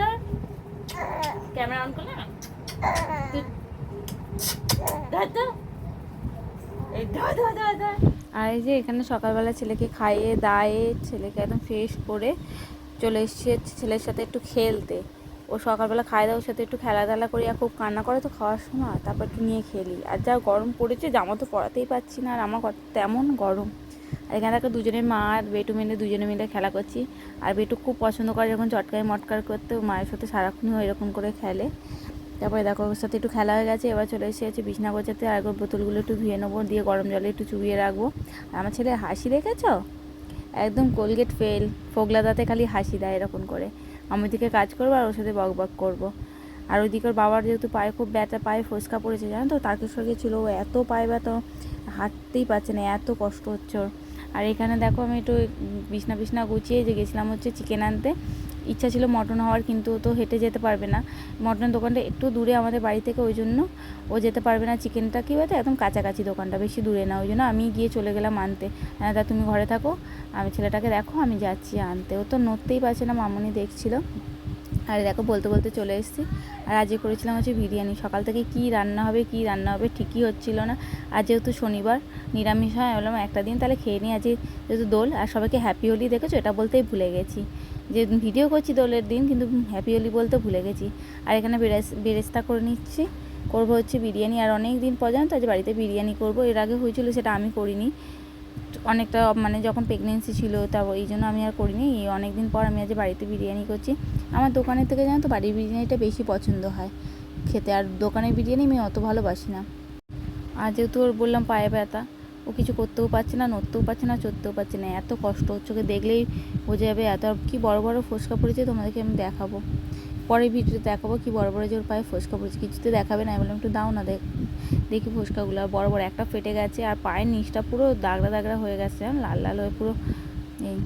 ধর camera on করলে না আর এই যে এখানে সকালবেলা ছেলেকে খাইয়ে দায়ে ছেলেকে একদম ফ্রেশ করে চলে এসছে ছেলের সাথে একটু খেলতে। ও সকালবেলা খাই দাওয়ার সাথে একটু খেলাধুলা করি আর খুব কান্না করে তো খাওয়ার সময়, তারপর একটু নিয়ে খেলি। আর যা গরম পড়েছে জামা তো পরাতেই পারছি না, আর আমার তেমন গরম। আর এখানে দেখো দুজনের মা আর বেটু মিলে দুজনে মিলে খেলা করছি। আর বেটু খুব পছন্দ করে যখন চটকায় মটকার করতে, মায়ের সাথে সারাক্ষণই এরকম করে খেলে। তারপরে দেখো ওর সাথে একটু খেলা হয়ে গেছে, এবার চলে এসেছে বিছনা গোছাতে। আর একবার বোতলগুলো একটু ধুয়ে নেবো, দিয়ে গরম জলে একটু চুবিয়ে রাখবো। আর আমার ছেলে হাসি দেখেছ, একদম কোলগেট ফেল, ফোগলা দাঁতে খালি হাসি দেয় এরকম করে। আমি দিকে কাজ করবো আর ওর সাথে বক বক করবো। আর ওইদিকে ওর বাবার যেহেতু পায়ে খুব ব্যথা, পায়ে ফোসকা পড়েছে জানো তো, তারকেশ্বর গেছিলো, ও এত পায়ে ব্যথা হাঁটতেই পারছে না, এত কষ্ট হচ্ছে ওর। আর এখানে দেখো আমি একটু বিছনা গুছিয়ে যে গেছিলাম হচ্ছে চিকেন আনতে। ইচ্ছা ছিল মটন হওয়ার, কিন্তু তো হেঁটে যেতে পারবে না, মটনের দোকানটা একটু দূরে আমাদের বাড়ি থেকে, ওই জন্য ও যেতে পারবে না। চিকেনটা কী বলতে একদম কাছাকাছি দোকানটা, বেশি দূরে না, ওই জন্য আমি গিয়ে চলে গেলাম আনতে। তা তুমি ঘরে থাকো, আমি ছেলেটাকে দেখো, আমি যাচ্ছি আনতে। ও তো নড়তেই পারছে না, মামুনি দেখছিল। আর দেখো বলতে বলতে চলে এসেছি। আর আজকে করেছিলাম হচ্ছে বিরিয়ানি। সকাল থেকে কী রান্না হবে ঠিকই হচ্ছিল না। আর যেহেতু শনিবার নিরামিষ হয়, বললাম একটা দিন তাহলে খেয়ে নিই, আজকে যেহেতু দোল। আর সবাইকে হ্যাপি হোলি দেখেছো, এটা বলতেই ভুলে গেছি, যে ভিডিও করছি দোলের দিন, কিন্তু হ্যাপি হোলি বলতে ভুলে গেছি। আর এখানে বেরেস্তা করে নিচ্ছি, করবো হচ্ছে বিরিয়ানি। আর অনেক দিন পর জানো তো আজ বাড়িতে বিরিয়ানি করবো, এর আগে হয়েছিল সেটা আমি করিনি অনেকটা, মানে যখন প্রেগনেন্সি ছিল, তা এই জন্য আমি আর করিনি। অনেক দিন পর আমি আজ বাড়িতে বিরিয়ানি করছি। আমার দোকানের থেকে জানো তো বাড়ির বিরিয়ানিটা বেশি পছন্দ হয় খেতে, আর দোকানের বিরিয়ানি আমি অত ভালোবাসি না। আর যেহেতু ওর বললাম পায়ে ব্যথা, ও কিছু করতেও পারছে না, নড়তেও পারছে না, চড়তেও পারছে না, এত কষ্ট হচ্ছে, ওকে দেখলেই বোঝা যাবে এত কি বড় বড় ফোসকা পড়েছে। তোমাদেরকে আমি দেখাবো পরের ভিডিওতে, দেখাবো কি বড় বড় যে ওর পায়ে ফোসকা পড়েছে। কিছুতে দেখাবে না, আমি বললাম একটু দাও না দেখি ফোসকাগুলো। আর বড় বড় একটা ফেটে গেছে, আর পায়ের নিচটা পুরো দাগড়া হয়ে গেছে, লাল লাল হয়ে পুরো এই।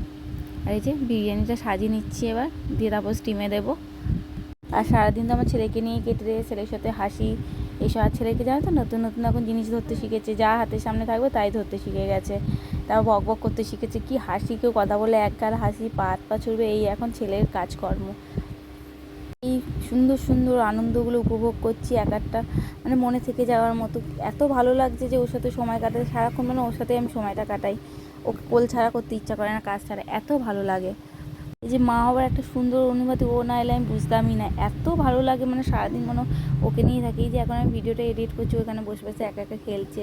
আর এই যে বিরিয়ানিটা সাজিয়ে নিচ্ছি এবার, দিয়ে তারপর স্টিমে দেবো। আর সারাদিন তো আমার ছেলেকে নিয়েই কেটে দেয়, ছেলের সাথে হাসি এইসব। আর ছেলেকে জানো তো নতুন নতুন এখন জিনিস ধরতে শিখেছে, যা হাতের সামনে থাকবে তাই ধরতে শিখে গেছে। তারপর বক বক করতে শিখেছে, কি হাসি, কেউ কথা বলে এক গাল হাসি, পা হাত পা ছুড়বে, এই এখন ছেলের কাজকর্ম। এই সুন্দর সুন্দর আনন্দগুলো উপভোগ করছি, এক একটা মানে মনে থেকে যাওয়ার মতো। এত ভালো লাগছে যে ওর সাথে সময় কাটাতে, সারাক্ষণ মানে ওর সাথে আমি সময়টা কাটাই। ওকে কোল ছাড়া করতে ইচ্ছা করে না, কাজ ছাড়া এত ভালো লাগে। এই যে মা হবার একটা সুন্দর অনুভূতি, ও না এলে আমি বুঝতামই না, এত ভালো লাগে, মানে সারাদিন মনে ওকে নিয়েই থাকি। যে এখন আমি ভিডিওটা এডিট করছি, ওখানে বসে বসে একা একা খেলছে।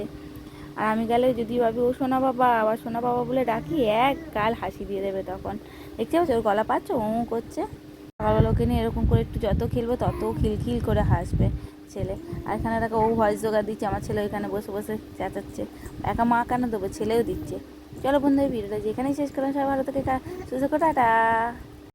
আর আমি গেলে যদি ভাবি ও সোনা বাবা, আবার সোনা বাবা বলে ডাকি, এক গাল হাসি দিয়ে দেবে তখন। দেখতে পাচ্ছ ওর গলা পাচ্ছ, ও করছে। সকালবেলা ওকে নিয়ে এরকম করে একটু যত খেলবো তত খিলখিল করে হাসবে ছেলে। আর এখানে দেখো ও ভয়েস জোগাড় দিচ্ছে, আমার ছেলে ওইখানে বসে বসে চেঁচাচ্ছে। একা মা কেন দেবো, ছেলেও দিচ্ছে। চলো বন্ধু, এই ভিডিওটা যেখানেই শেষ করলাম, সবাই ভালো থেকে সুস্থ, টাটা।